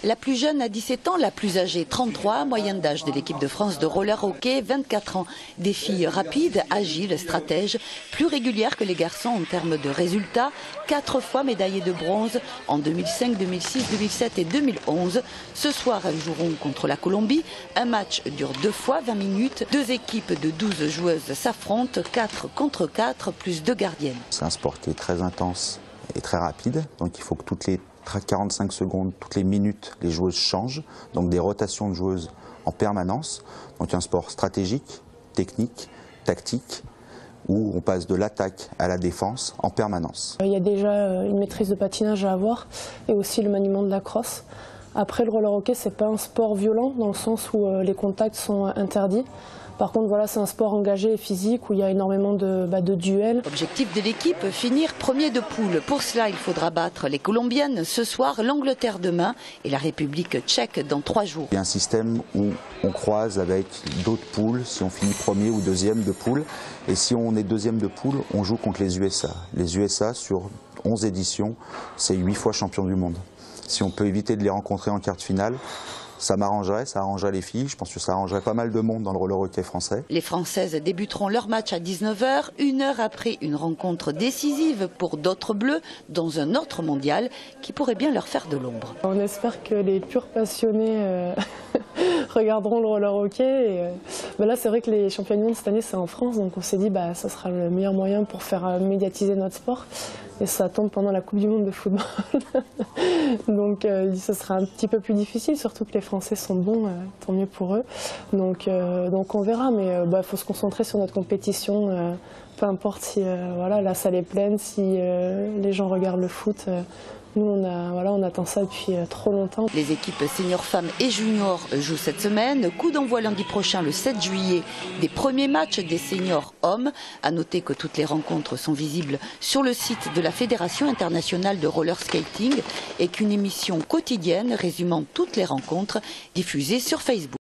La plus jeune a 17 ans, la plus âgée 33, moyenne d'âge de l'équipe de France de roller hockey 24 ans. Des filles rapides, agiles, stratèges, plus régulières que les garçons en termes de résultats, 4 fois médaillées de bronze en 2005, 2006, 2007 et 2011. Ce soir, elles joueront contre la Colombie. Un match dure 2 fois 20 minutes. 2 équipes de 12 joueuses s'affrontent, 4 contre 4, plus 2 gardiennes. C'est un sport qui est très intense et très rapide, donc il faut que toutes les 45 secondes, toutes les minutes, les joueuses changent, donc des rotations de joueuses en permanence. Donc un sport stratégique, technique, tactique, où on passe de l'attaque à la défense en permanence. Il y a déjà une maîtrise de patinage à avoir et aussi le maniement de la crosse. Après, le roller hockey, c'est pas un sport violent dans le sens où les contacts sont interdits. Par contre, voilà, c'est un sport engagé et physique où il y a énormément de duels. Objectif de l'équipe, finir premier de poule. Pour cela, il faudra battre les Colombiennes ce soir, l'Angleterre demain et la République tchèque dans 3 jours. Il y a un système où on croise avec d'autres poules, si on finit premier ou deuxième de poule. Et si on est deuxième de poule, on joue contre les USA. Les USA, sur 11 éditions, c'est 8 fois champion du monde. Si on peut éviter de les rencontrer en quart de finale, ça m'arrangerait, ça arrangerait les filles. Je pense que ça arrangerait pas mal de monde dans le roller hockey français. Les Françaises débuteront leur match à 19h, 1 heure après une rencontre décisive pour d'autres bleus dans un autre mondial qui pourrait bien leur faire de l'ombre. On espère que les purs passionnés regarderont le roller hockey. Et, là, c'est vrai que les championnats du monde cette année, c'est en France, donc on s'est dit ça sera le meilleur moyen pour faire médiatiser notre sport. Et ça tombe pendant la Coupe du Monde de football. Donc ça sera un petit peu plus difficile, surtout que les Français sont bons, tant mieux pour eux. Donc on verra, mais faut se concentrer sur notre compétition. Peu importe si la salle est pleine, si les gens regardent le foot. Nous, on attend ça depuis trop longtemps. Les équipes seniors femmes et juniors jouent cette semaine. Coup d'envoi lundi prochain, le 7 juillet, des premiers matchs des seniors hommes. À noter que toutes les rencontres sont visibles sur le site de la Fédération internationale de roller skating et qu'une émission quotidienne résumant toutes les rencontres diffusée sur Facebook.